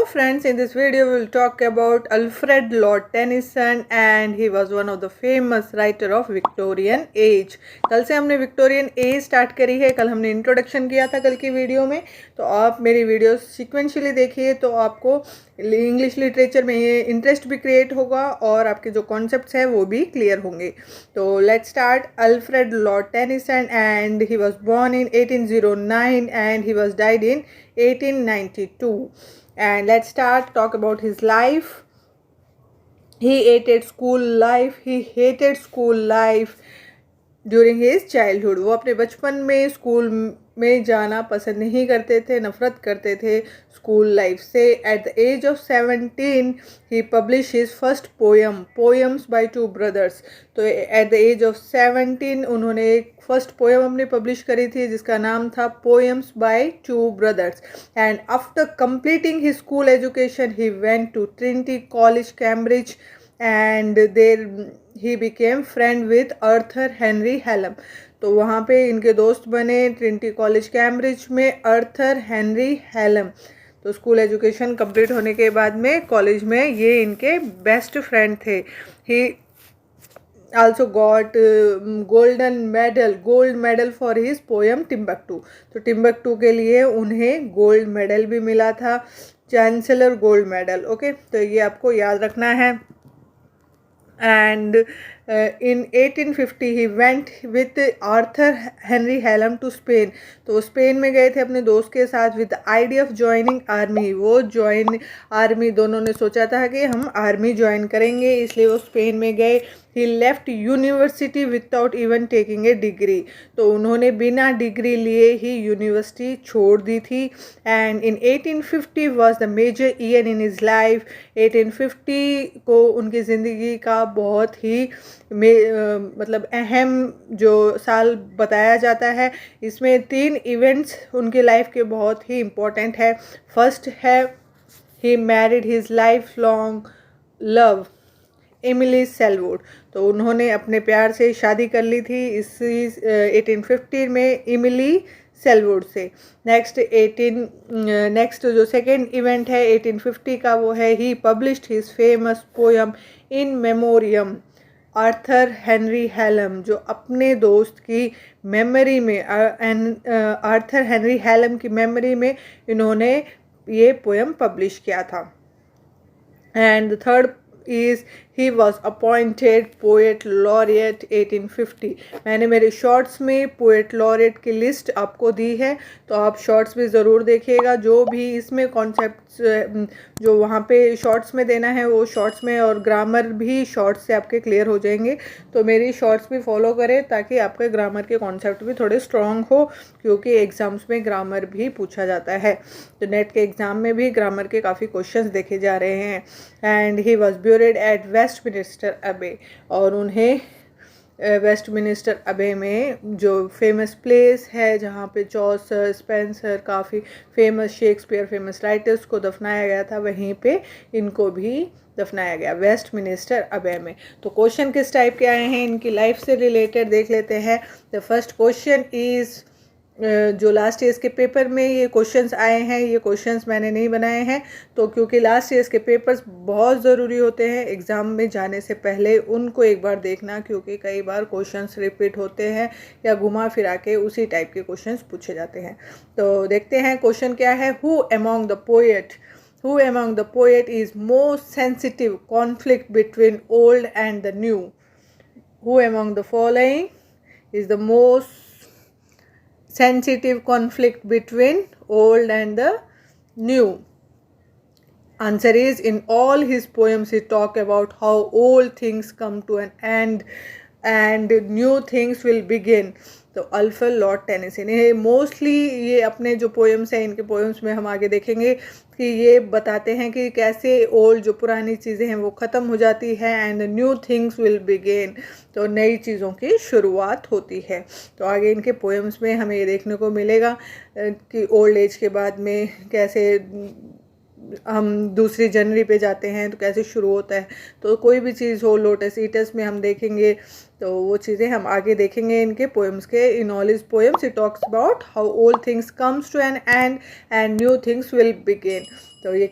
friends, in this video we will talk about Alfred Lord Tennyson and he was one of the famous writer of Victorian age. कल से हमने Victorian age start करी है, कल हमने introduction किया था कल की वीडियो में। तो आप मेरी वीडियो सिक्वेंशली देखिए तो आपको इंग्लिश लिटरेचर में ये इंटरेस्ट भी क्रिएट होगा और आपके जो कॉन्सेप्ट्स हैं वो भी क्लियर होंगे। तो let's start. Alfred Lord Tennyson and he was born in 1809 and he was died in 1892. And let's start talk about his life. He hated school life during his childhood. वो अपने बचपन में school में जाना पसंद नहीं करते थे, नफ़रत करते थे स्कूल लाइफ से। एट द एज ऑफ 17 ही publish his first poems by two brothers. तो एट द एज ऑफ 17 उन्होंने एक फर्स्ट पोएम अपनी पब्लिश करी थी जिसका नाम था poems by two brothers. And after completing his school education he went to Trinity College Cambridge and there he became friend with Arthur Henry Hallam। तो वहाँ पे इनके दोस्त बने ट्रिनिटी कॉलेज कैम्ब्रिज में अर्थर हेनरी हैलम। तो स्कूल एजुकेशन कंप्लीट होने के बाद में कॉलेज में ये इनके बेस्ट फ्रेंड थे। ही also got gold medal for his poem Timbuktu. तो टिम्बकटू के लिए उन्हें गोल्ड मेडल भी मिला था, चांसलर गोल्ड मेडल। ओके, तो ये आपको याद रखना है। And in 1850 he went with Arthur Henry Hallam to Spain। तो स्पेन में गए थे अपने दोस्त के साथ with the idea of joining army। वो आर्मी दोनों ने सोचा था कि हम आर्मी ज्वाइन करेंगे, इसलिए वो स्पेन में गए। He left university without even taking a degree. तो उन्होंने बिना डिग्री लिए ही यूनिवर्सिटी छोड़ दी थी। And in 1850 was the major year in his life. 1850 को उनकी ज़िंदगी का बहुत ही मतलब अहम जो साल बताया जाता है। इसमें 3 इवेंट्स उनकी लाइफ के बहुत ही इम्पोर्टेंट है। फर्स्ट है he married his lifelong love Emily Sellwood. तो उन्होंने अपने प्यार से शादी कर ली थी इस 1850 में एमिली सेलवुड से। नेक्स्ट जो सेकेंड इवेंट है 1850 का वो है he published his famous poem in memoriam Arthur Henry Hallam. जो अपने दोस्त की मेमोरी में आर्थर हेनरी हैलम की मेमोरी में इन्होंने ये पोएम पब्लिश किया था। And the third is he was appointed poet laureate 1850। मैंने मेरे शॉर्ट्स में पोएट लॉरेट की लिस्ट आपको दी है, तो आप शॉर्ट्स भी ज़रूर देखिएगा। जो भी इसमें कॉन्सेप्ट्स जो वहाँ पे शॉर्ट्स में देना है वो शॉर्ट्स में, और ग्रामर भी शॉर्ट्स से आपके क्लियर हो जाएंगे। तो मेरी शॉर्ट्स भी फॉलो करें ताकि आपके ग्रामर के कॉन्सेप्ट भी थोड़े स्ट्रॉन्ग हो, क्योंकि एग्ज़ाम्स में ग्रामर भी पूछा जाता है। तो नेट के एग्ज़ाम में भी ग्रामर के काफ़ी क्वेश्चंस देखे जा रहे हैं। And he was buried at Westminster Abbey. और उन्हें वेस्टमिनिस्टर अबे में जो फेमस प्लेस है जहाँ पे चौसर, स्पेंसर, काफ़ी फेमस शेक्सपियर फेमस राइटर्स को दफनाया गया था, वहीं पे इनको भी दफनाया गया वेस्टमिनिस्टर अबे में। तो क्वेश्चन किस टाइप के आए हैं इनकी लाइफ से रिलेटेड देख लेते हैं। द फर्स्ट क्वेश्चन इज़ जो लास्ट ईयर्स के पेपर में ये क्वेश्चंस आए हैं, ये क्वेश्चंस मैंने नहीं बनाए हैं, तो क्योंकि लास्ट ईयर्स के पेपर्स बहुत ज़रूरी होते हैं एग्ज़ाम में जाने से पहले, उनको एक बार देखना, क्योंकि कई बार क्वेश्चंस रिपीट होते हैं या घुमा फिरा के उसी टाइप के क्वेश्चंस पूछे जाते हैं। तो देखते हैं क्वेश्चन क्या है। Who among the poet is most sensitive conflict between old and the new. Who among the following is the most sensitive conflict between old and the new? Answer is, in all his poems he talk about how old things come to an end and new things will begin। तो Alfred Lord Tennyson ये mostly ये अपने जो poems हैं, इनके poems में हम आगे देखेंगे कि ये बताते हैं कि कैसे ओल्ड जो पुरानी चीज़ें हैं वो ख़त्म हो जाती है and new things will begin. तो नई चीज़ों की शुरुआत होती है। तो आगे इनके पोएम्स में हमें ये देखने को मिलेगा कि ओल्ड एज के बाद में कैसे हम दूसरी जनवरी पे जाते हैं तो कैसे शुरू होता है। तो कोई भी चीज़ हो, लोटस ईटस में हम देखेंगे तो वो चीज़ें हम आगे देखेंगे इनके पोएम्स के. In all his poems he talks about how old things comes to an end and new things will begin. तो ये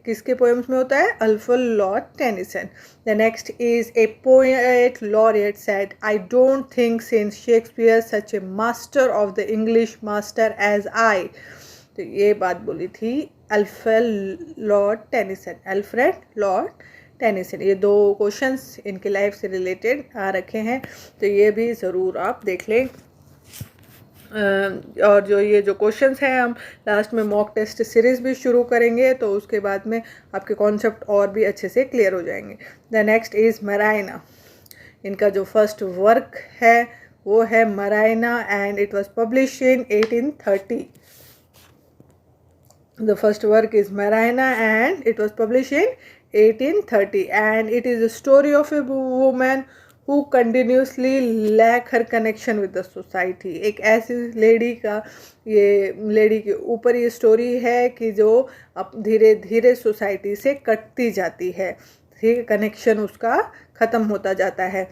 किसके पोएम्स में होता है? Alfred Lord Tennyson. The next is a poet laureate said, I don't think since Shakespeare such a master of the English master as I. तो ये बात बोली थी Alfred Lord Tennyson. Alfred Lord Tennyson. ये 2 questions इनके life से related आ रखे हैं, तो ये भी ज़रूर आप देख लें. और जो ये जो क्वेश्चंस हैं हम लास्ट में मॉक टेस्ट सीरीज़ भी शुरू करेंगे, तो उसके बाद में आपके कॉन्सेप्ट और भी अच्छे से क्लियर हो जाएंगे. The next is मराइना. इनका जो फर्स्ट वर्क है वो है मराइना and it was publish in 1830. The first work is Marina and it was published in 1830 and it is a story of a woman who continuously lack her connection with the society. एक ऐसी lady के ऊपर ये story है कि जो अब धीरे धीरे सोसाइटी से कटती जाती है. ठीक है, कनेक्शन उसका ख़त्म होता जाता है.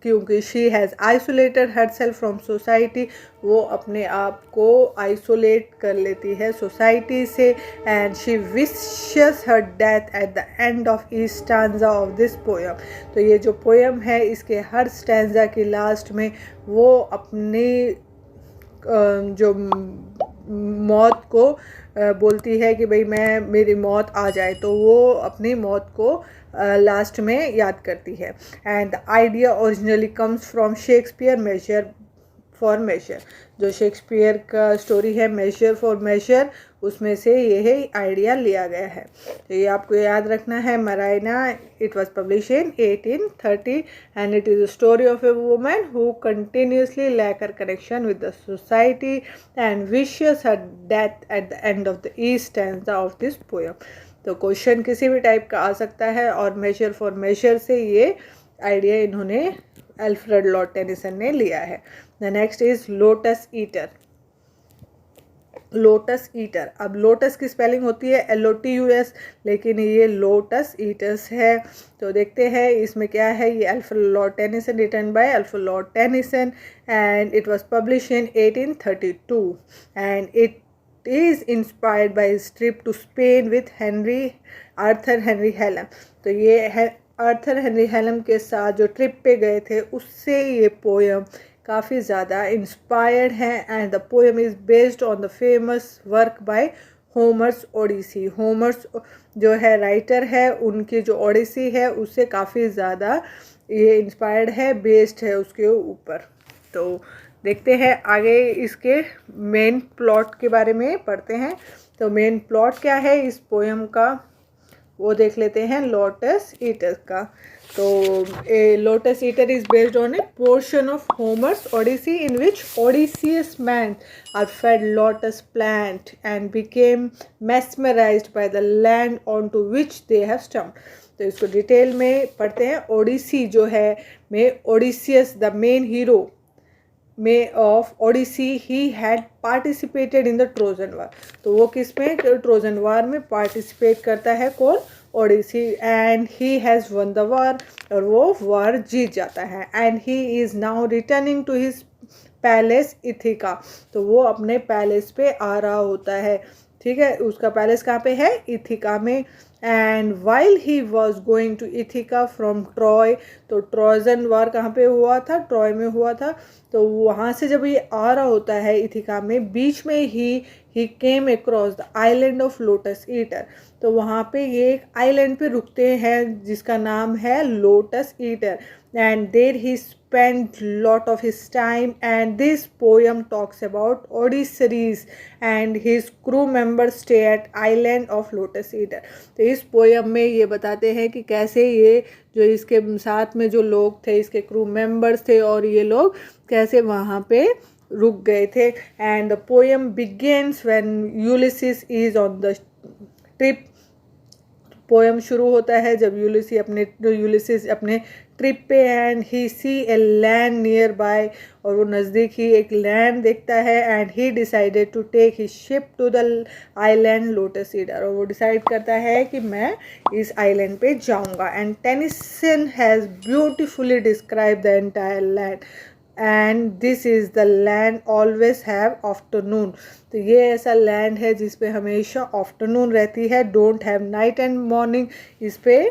क्योंकि she has isolated herself from society. वो अपने आप को आइसोलेट कर लेती है सोसाइटी से. And she wishes her death at the end of each stanza of this poem. तो ये जो पोएम है इसके हर स्टैंजा की लास्ट में वो अपनी जो मौत को बोलती है कि भाई मेरी मौत आ जाए, तो वो अपनी मौत को लास्ट में याद करती है. And the idea originally comes from Shakespeare measure for measure. जो शेक्सपियर का स्टोरी है मेजर फॉर मेजर, उसमें से यही आइडिया लिया गया है. तो ये आपको याद रखना है. Mariana it was publish in 1830 and it is a story of a woman who continuously lack her connection with the society and wishes her death at the end of the each stanza of this poem. तो question किसी भी type का आ सकता है और major for major से ये idea इन्होंने अल्फ्रेड लॉर्ड टेनिसन ने लिया है. The next is lotus eater. Lotus eater. अब लोटस की स्पेलिंग होती है LOTUS, लेकिन ये लोटस ईटर्स है. तो देखते हैं इसमें क्या है. ये Alfred Lord Tennyson, written by Alfred Lord Tennyson and it was publish in 1832 and it is inspired by his trip to Spain with Arthur Henry Hallam. तो ये आर्थर हेनरी हेलम के साथ जो ट्रिप पे गए थे उससे ये पोएम काफ़ी ज़्यादा इंस्पायर्ड है. And the poem is based on the famous work by Homer's Odyssey. Homer's जो है राइटर है, उनकी जो ओडिसी है उससे काफ़ी ज़्यादा ये इंस्पायर्ड है, बेस्ड है उसके ऊपर. तो देखते हैं आगे इसके मेन प्लॉट के बारे में पढ़ते हैं. तो मेन प्लॉट क्या है इस पोएम का वो देख लेते हैं. लोटस ईटर का. तो a lotus eater is based on a portion of Homer's Odyssey in which Odysseus man are fed lotus plant and became mesmerised by the land on to which they have stumped. तो इसको detail में पढ़ते हैं. ओडिसी जो है में Odysseus the main hero में of Odyssey he had participated in the Trojan war. तो वो किस में ट्रोजन वार में पार्टिसिपेट करता है कौन? Odyssey. And he has won the war, और वो वार जीत जाता है. And he is now returning to his palace Ithaca. तो वो अपने पैलेस पे आ रहा होता है. ठीक है, उसका पैलेस कहाँ पे है? इथिका में. And while he was going to Ithaca from Troy. तो ट्रोजन वार कहाँ पे हुआ था? ट्रॉय में हुआ था. तो वहाँ से जब ये आ रहा होता है इथिका में, बीच में he came across the island of lotus eater. तो वहाँ पे ये एक आइलैंड पे रुकते हैं जिसका नाम है lotus eater. And there he spent lot of his time, and this poem talks about Odysseus and his crew members stay at island of Lotus Eater. तो इस पोएम में ये बताते हैं कि कैसे ये जो इसके साथ में जो लोग थे, इसके क्रू मेंबर्स थे, और ये लोग कैसे वहाँ पे रुक गए थे. And the poem begins when Ulysses is on the trip. Poem शुरू होता है जब यूलिसिस अपने ट्रिप पे and he see a land nearby, और वो नज़दीक ही एक लैंड देखता है and he decided to take his ship to the island lotus eater, और वो डिसाइड करता है कि मैं इस आइलैंड पे जाऊंगा। And Tennyson has beautifully describe the entire land and this is the land always have afternoon, तो ये ऐसा लैंड है जिस पे हमेशा आफ्टरनून रहती है, don't have night and morning, इस पे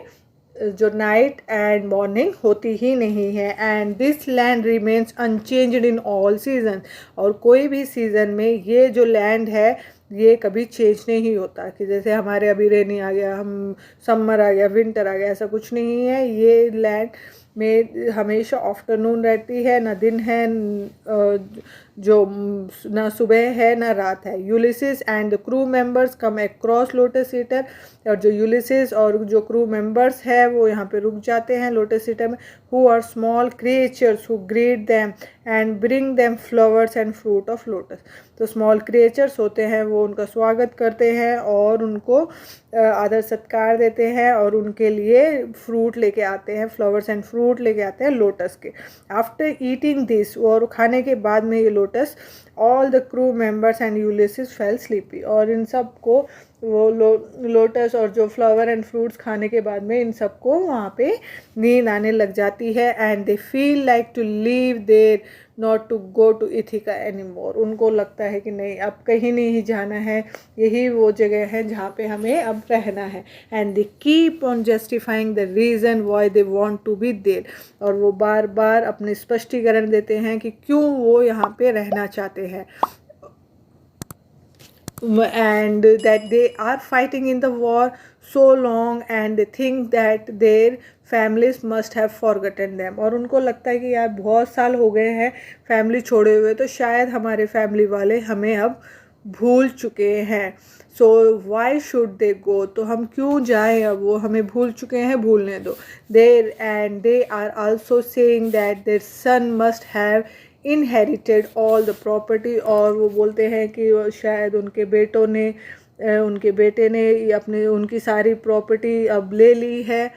जो नाइट एंड मॉर्निंग होती ही नहीं है। And this land remains unchanged in all season, और कोई भी सीज़न में ये जो लैंड है ये कभी चेंज नहीं होता, कि जैसे हमारे अभी रेनी आ गया, हम समर आ गया, विंटर आ गया, ऐसा कुछ नहीं है। ये लैंड में हमेशा आफ्टरनून रहती है, ना दिन है, जो ना सुबह है ना रात है। Ulysses and the crew members come across lotus eater, और जो यूलिसिस और जो क्रू मेंबर्स है वो यहाँ पे रुक जाते हैं लोटस ईटर में। Who are small creatures who greet them and bring them flowers and fruit of lotus, तो स्मॉल क्रिएचर्स होते हैं वो उनका स्वागत करते हैं और उनको आदर सत्कार देते हैं और उनके लिए फ्रूट लेके आते हैं, फ्लावर्स एंड फ्रूट लेके आते हैं लोटस के। आफ्टर ईटिंग दिस, और खाने के बाद में ये lotus, all the crew members and Ulysses fail sleepy, और इन सब को वो लोटस और जो फ्लावर एंड फ्रूट्स खाने के बाद में इन सबको वहाँ पे नींद आने लग जाती है। And they feel like to leave there not to go to Ithaca any more, उनको लगता है कि नहीं अब कहीं नहीं जाना है, यही वो जगह है जहाँ पे हमें अब रहना है। And they keep on justifying the reason why they want to be there, और वो बार बार अपने स्पष्टीकरण देते हैं कि क्यों वो यहाँ पे रहना चाहते हैं। And that they are fighting in the war so long and they think that their families must have forgotten them, और उनको लगता है कि यार बहुत साल हो गए हैं फैमिली छोड़े हुए, तो शायद हमारे फैमिली वाले हमें अब भूल चुके हैं। सो वाई शुड दे गो, तो हम क्यों जाएं, अब वो हमें भूल चुके हैं, भूलने दो। There and they are also saying that their son must have inherited all the property, और वो बोलते हैं कि शायद उनके बेटे ने अपने उनकी सारी प्रॉपर्टी अब ले ली है,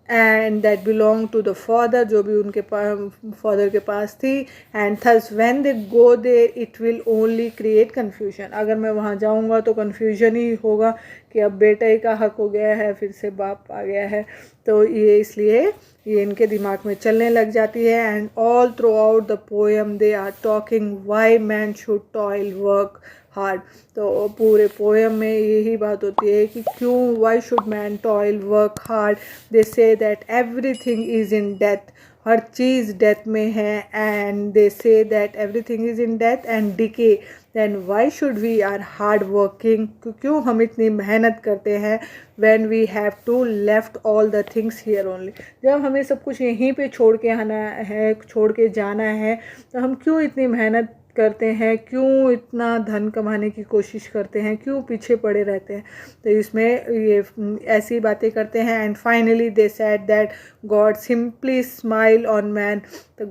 and that belong to the father, जो भी उनके फादर के पास थी। And thus when they go there it will only create confusion, अगर मैं वहाँ जाऊँगा तो कन्फ्यूजन ही होगा कि अब बेटा ही का हक हो गया है, फिर से बाप आ गया है, तो ये इसलिए ये इनके दिमाग में चलने लग जाती है। And all throughout the poem they are talking why man should toil work hard, तो पूरे पोएम में यही बात होती है कि क्यों why should man toil work hard, they say that everything is in death, हर चीज़ डेथ में है। And they say that everything is in death and decay, then why should we are hard working, क्यों हम इतनी मेहनत करते हैं। When we have to left all the things here only, जब हमें सब कुछ यहीं पे छोड़ के आना है, छोड़ के जाना है, तो हम क्यों इतनी मेहनत करते हैं, क्यों इतना धन कमाने की कोशिश करते हैं, क्यों पीछे पड़े रहते हैं। तो इसमें ये ऐसी बातें करते हैं। And finally they said that God simply smile on man, तो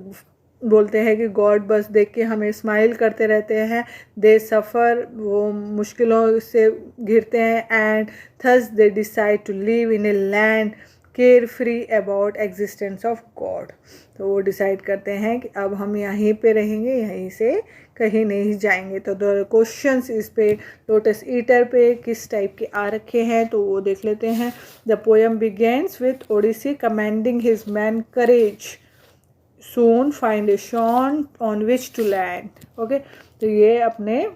बोलते हैं कि गॉड बस देख के हमें स्माइल करते रहते हैं। दे सफ़र, वो मुश्किलों से घिरते हैं। And thus they decide to live in a land care free about existence of God, तो वो डिसाइड करते हैं कि अब हम यहीं पे रहेंगे, यहीं से कहीं नहीं जाएंगे। तो द क्वेश्चंस इस पे लोटस ईटर पे किस टाइप के आ रखे हैं तो वो देख लेते हैं। The poem begins with Odyssey commanding his man courage, soon find a shore on which to land. Okay, तो ये अपने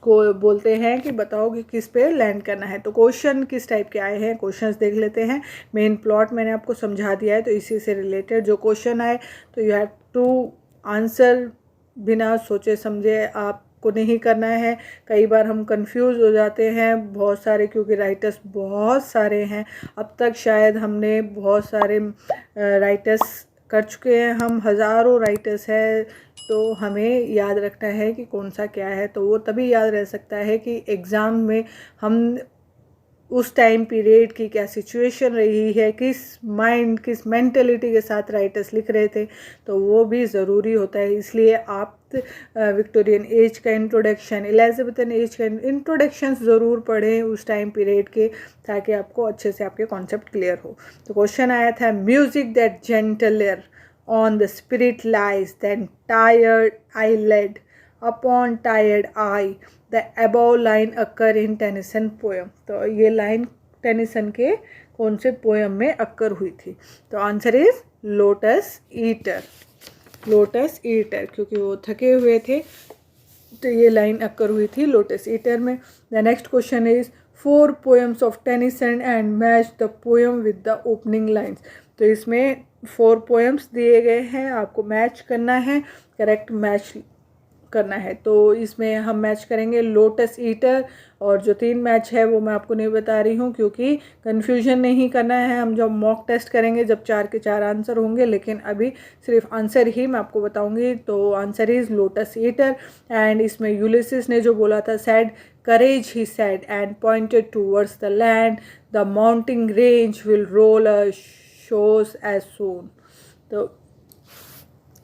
को बोलते हैं कि बताओ कि किस पे लैंड करना है। तो क्वेश्चन किस टाइप के आए हैं, क्वेश्चंस देख लेते हैं। मेन प्लॉट मैंने आपको समझा दिया है, तो इसी से रिलेटेड जो क्वेश्चन आए तो यू हैव टू आंसर, बिना सोचे समझे आपको नहीं करना है। कई बार हम कंफ्यूज हो जाते हैं बहुत सारे, क्योंकि राइटर्स बहुत सारे हैं। अब तक शायद हमने बहुत सारे राइटर्स कर चुके हैं, हम हज़ारों राइटर्स हैं, तो हमें याद रखना है कि कौन सा क्या है। तो वो तभी याद रह सकता है कि एग्ज़ाम में हम उस टाइम पीरियड की क्या सिचुएशन रही है, किस मेंटलिटी के साथ राइटर्स लिख रहे थे, तो वो भी ज़रूरी होता है। इसलिए आप विक्टोरियन एज का इंट्रोडक्शन, एलिजाबेथन एज का इंट्रोडक्शन ज़रूर पढ़ें उस टाइम पीरियड के, ताकि आपको अच्छे से आपके कॉन्सेप्ट क्लियर हो। तो क्वेश्चन आया था, music that gentler on the spirit lies than tired eyelid upon tired eye, the above line occur in Tennyson poem। तो ये लाइन टेनिसन के कौन से पोएम में अक्कर हुई थी? तो answer is lotus eater. Lotus eater, क्योंकि वो थके हुए थे, तो ये लाइन अक्कर हुई थी लोटस ईटर में। The next question is 4 poems of Tennyson and match the poem with the opening lines. तो इसमें 4 poems दिए गए हैं, आपको मैच करना है, करेक्ट मैच करना है। तो इसमें हम मैच करेंगे लोटस ईटर, और जो 3 मैच है वो मैं आपको नहीं बता रही हूँ, क्योंकि कन्फ्यूजन नहीं करना है। हम जब मॉक टेस्ट करेंगे जब 4 के 4 आंसर होंगे, लेकिन अभी सिर्फ आंसर ही मैं आपको बताऊँगी। तो answer is lotus eater. And इसमें यूलिसिस ने जो बोला था, sad courage he said and pointed towards the land, the mounting range will roll a shows as soon। तो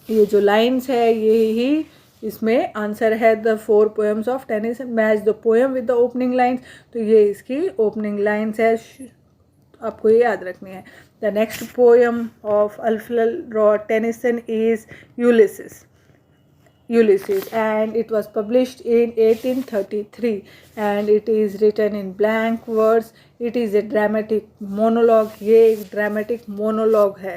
ये जो लाइन्स है ये ही इसमें आंसर है। The 4 poems of Tennyson match the poem with the opening lines. तो ये इसकी ओपनिंग लाइन्स है, आपको ये याद रखनी है। The next poem of Alfred Lord Tennyson is Ulysses, and it was published in 1833, and it is written in blank verse। It is a dramatic monologue, ये एक dramatic monologue है,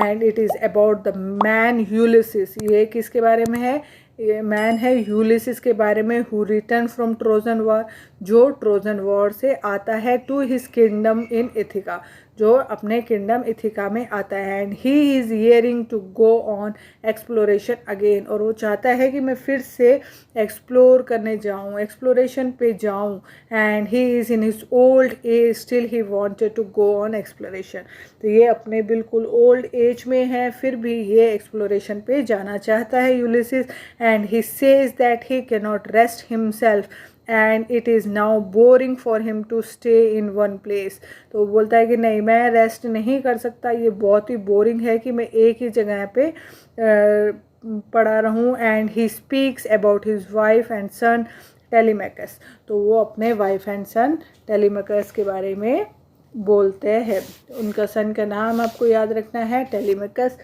and it is about the man Ulysses। ये किसके बारे में है? ये man है यूलिसिस के बारे में, who return from Trojan war, जो ट्रोजन वॉर से आता है, to his kingdom in Ithaca, जो अपने किंगडम इथिका में आता है। And he is hearing to go on exploration again, और वो चाहता है कि मैं फिर से एक्सप्लोर करने जाऊँ, एक्सप्लोरेशन पे जाऊँ। And he is in his old age still he wanted to go on exploration. तो ये अपने बिल्कुल ओल्ड एज में है, फिर भी ये एक्सप्लोरेशन पे जाना चाहता है Ulysses. And he says that he can not rest himself and it is now boring for him to stay in one place. तो वो बोलता है कि नहीं, मैं रेस्ट नहीं कर सकता, ये बहुत ही बोरिंग है कि मैं एक ही जगह पे पड़ा रहूं। And he speaks about his wife and son Telemachus. तो वो अपने वाइफ एंड सन टेलीमेकस के बारे में बोलते हैं। उनका सन का नाम आपको याद रखना है, Telemachus.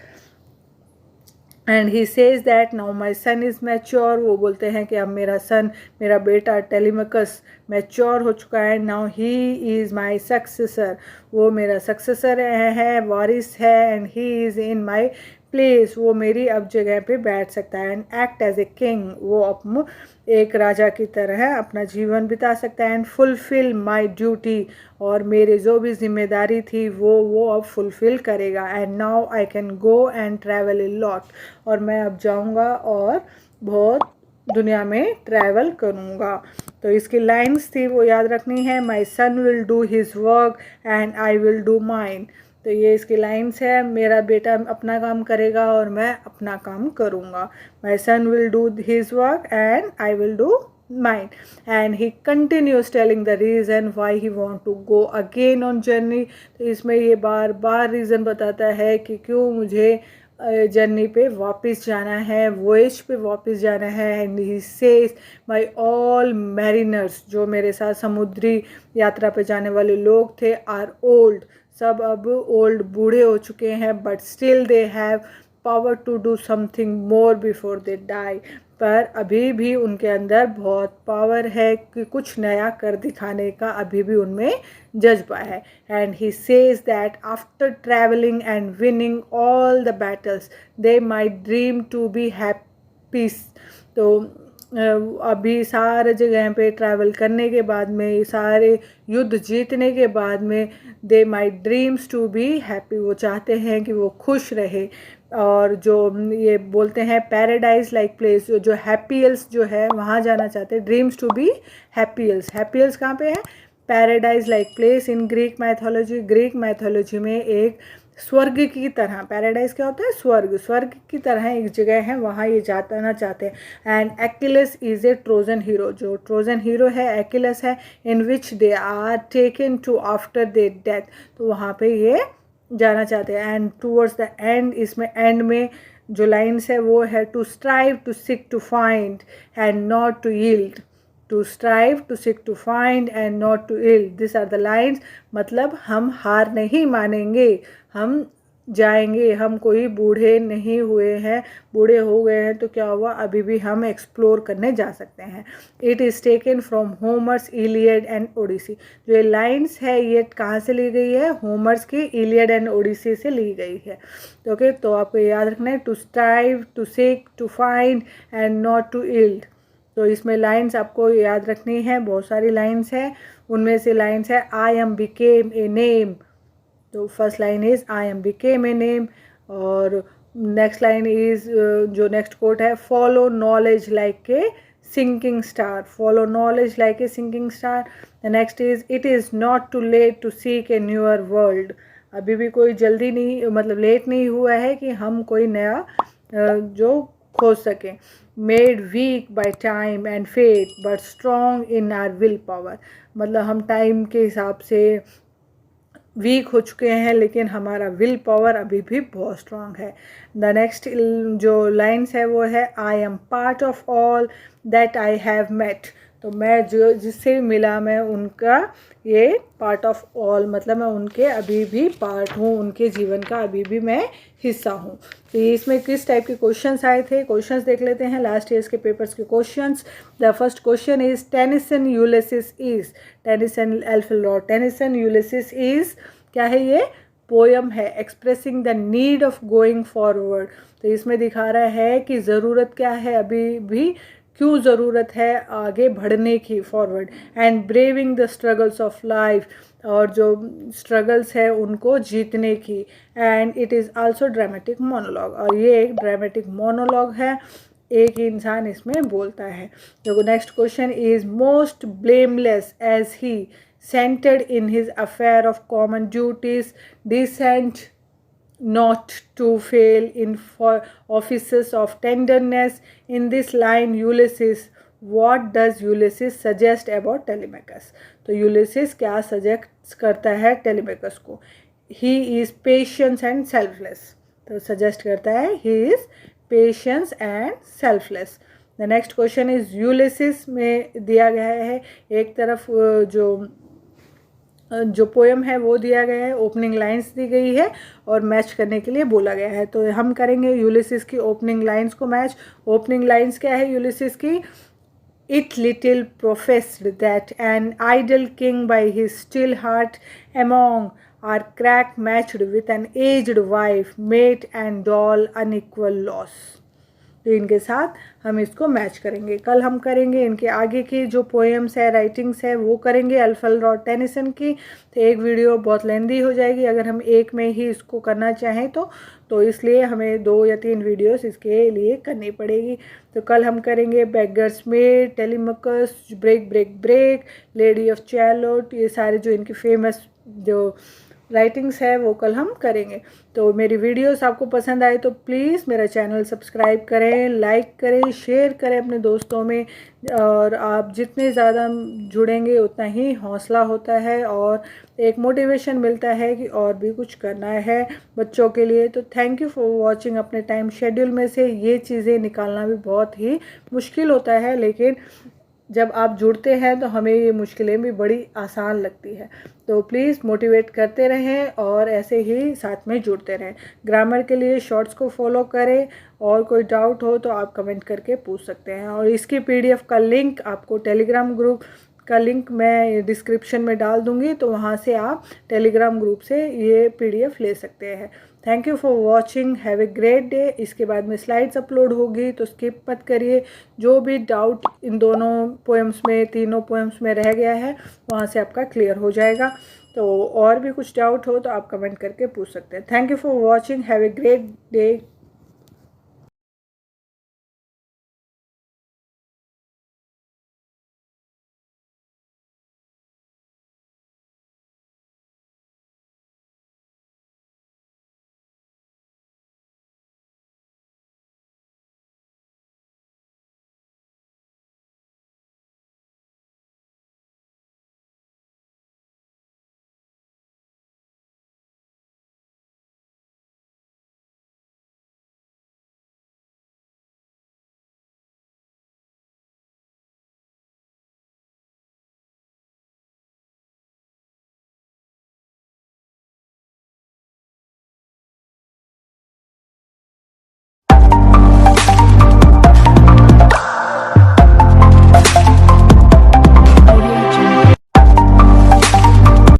And he says that now my son is mature. वो बोलते हैं कि अब मेरा बेटा टेलीमेकस मैच्योर हो चुका है। Now he is my successor, वो मेरा सक्सेसर है, वारिस है। And he is in my place, वो मेरी अब जगह पे बैठ सकता है। And act as a king, वो अब एक राजा की तरह अपना जीवन बिता सकता है। एंड फुलफिल माई ड्यूटी, और मेरे जो भी जिम्मेदारी थी वो अब फुलफिल करेगा। And now I can go and travel a lot, और मैं अब जाऊंगा और बहुत दुनिया में ट्रैवल करूंगा। तो इसकी लाइन्स थी वो याद रखनी है, my son will do his work and I will do mine. तो ये इसकी लाइन्स है, मेरा बेटा अपना काम करेगा और मैं अपना काम करूँगा। My son will do his work and I will do mine. And he continues telling the reason why he want to go again on journey. तो इसमें ये बार बार रीज़न बताता है कि क्यों मुझे जर्नी पे वापस जाना है, वॉयज पे वापस जाना है। And he says my all mariners, जो मेरे साथ समुद्री यात्रा पे जाने वाले लोग थे, आर ओल्ड, सब अब ओल्ड बूढ़े हो चुके हैं, but still they have power to do something more before they die. पर अभी भी उनके अंदर बहुत पावर है कि कुछ नया कर दिखाने का अभी भी उनमें जज्बा है। And he says that after travelling and winning all the battles they might dream to be happy. तो अभी सारे जगह पे ट्रैवल करने के बाद में, सारे युद्ध जीतने के बाद में, they my dreams to be happy, वो चाहते हैं कि वो खुश रहे। और जो ये बोलते हैं पैराडाइज लाइक प्लेस, जो हैप्पील्स जो है वहाँ जाना चाहते हैं। Dreams to be Happy Isles, Happy Isles कहाँ पे है? Paradise like place in Greek mythology. Greek mythology में एक स्वर्ग की तरह, पैराडाइज क्या होता है, स्वर्ग, स्वर्ग की तरह एक जगह है, वहाँ ये जाना चाहते हैं। And Achilles is a Trojan hero, जो ट्रोजन हीरो है एक्किलस है, in which they are taken to after their death, तो वहाँ पे ये जाना चाहते हैं। एंड टूवर्ड्स द एंड, इसमें एंड में जो लाइन्स है वो है to strive to seek to find and not to yield, to strive to seek to find and not to yield, this are the lines. मतलब हम हार नहीं मानेंगे, हम जाएंगे, हम कोई बूढ़े नहीं हुए हैं, बूढ़े हो गए हैं तो क्या हुआ, अभी भी हम एक्सप्लोर करने जा सकते हैं। It is taken from Homer's Iliad and Odyssey, जो ये लाइन्स है ये कहाँ से ली गई है, होमर्स की इलियड एंड ओडिसी से ली गई है। तो ओके, तो आपको याद रखना है to strive to seek to find and not to yield. तो इसमें लाइन्स आपको याद रखनी है, बहुत सारी लाइन्स है, उनमें से लाइन्स है I am became a name, तो first line is I am became a name, और नेक्स्ट लाइन इज जो नेक्स्ट कोट है, follow knowledge like a sinking star, follow knowledge like a sinking star. The next is it is not too late to seek a newer world, अभी भी कोई जल्दी नहीं, मतलब late नहीं हुआ है कि हम कोई नया जो खोज सकें। Made weak by time and fate but strong in our will power, मतलब हम टाइम के हिसाब से वीक हो चुके हैं लेकिन हमारा विल पावर अभी भी बहुत स्ट्रांग है। द नेक्स्ट जो लाइन्स है वो है I am part of all that I have met, तो मैं जो जिससे मिला मैं उनका ये पार्ट ऑफ ऑल, मतलब मैं उनके अभी भी पार्ट हूँ, उनके जीवन का अभी भी मैं हिस्सा हूँ। तो ये इसमें किस टाइप के क्वेश्चंस आए थे, क्वेश्चंस देख लेते हैं लास्ट ईयर्स के पेपर्स के questions. The first question is Tennyson Ulysses is, Tennyson Alfred Lord Tennyson Ulysses is क्या है, ये पोयम है expressing the need of going forward, तो इसमें दिखा रहा है कि ज़रूरत क्या है, अभी भी क्यों ज़रूरत है आगे बढ़ने की, forward, and braving the struggles of life, और जो स्ट्रगल्स है उनको जीतने की। And it is also dramatic monologue, और ये एक ड्रामेटिक मोनोलॉग है, एक ही इंसान इसमें बोलता है। देखो next question is most blameless as he centered in his affair of common duties, decent not to fail in offices of tenderness. In this line Ulysses, what does Ulysses suggest about Telemachus? तो Ulysses क्या suggest करता है टेलीमेकस को, he is patient and selfless, तो suggest करता है he is patience and selfless। The next question is Ulysses में दिया गया है, एक तरफ जो पोएम है वो दिया गया है, ओपनिंग लाइंस दी गई है और मैच करने के लिए बोला गया है। तो हम करेंगे यूलिसिस की ओपनिंग लाइंस को मैच। ओपनिंग लाइंस क्या है यूलिसिस की, it little profits that an idle king by his still heart among are crack matched with an aged wife mete and dole unequal laws. तो इनके साथ हम इसको मैच करेंगे। कल हम करेंगे इनके आगे की जो पोएम्स है, राइटिंग्स है, वो करेंगे अल्फ्रेड लॉर्ड टेनिसन की। तो एक वीडियो बहुत लेंदी हो जाएगी अगर हम एक में ही इसको करना चाहें तो इसलिए हमें 2 या 3 वीडियोस इसके लिए करनी पड़ेगी। तो कल हम करेंगे beggars maid, Telemachus, break break break, lady of Shalott, ये सारे जो इनके फेमस जो राइटिंग्स है वो कल हम करेंगे। तो मेरी वीडियोस आपको पसंद आए तो प्लीज़ मेरा चैनल सब्सक्राइब करें, लाइक करें, शेयर करें अपने दोस्तों में, और आप जितने ज़्यादा जुड़ेंगे उतना ही हौसला होता है और एक मोटिवेशन मिलता है कि और भी कुछ करना है बच्चों के लिए। तो थैंक यू फॉर वॉचिंग। अपने टाइम शेड्यूल में से ये चीज़ें निकालना भी बहुत ही मुश्किल होता है, लेकिन जब आप जुड़ते हैं तो हमें ये मुश्किलें भी बड़ी आसान लगती है। तो प्लीज़ मोटिवेट करते रहें और ऐसे ही साथ में जुड़ते रहें। ग्रामर के लिए शॉर्ट्स को फॉलो करें, और कोई डाउट हो तो आप कमेंट करके पूछ सकते हैं। और इसकी PDF का लिंक आपको टेलीग्राम ग्रुप का लिंक मैं डिस्क्रिप्शन में डाल दूँगी, तो वहाँ से आप टेलीग्राम ग्रुप से ये PDF ले सकते हैं। Thank you for watching, have a great day. इसके बाद में स्लाइड्स अपलोड होगी तो स्किप मत करिए। जो भी डाउट इन दोनों पोएम्स में, तीनों पोएम्स में रह गया है वहाँ से आपका क्लियर हो जाएगा। तो और भी कुछ डाउट हो तो आप कमेंट करके पूछ सकते हैं। Thank you for watching, have a great day.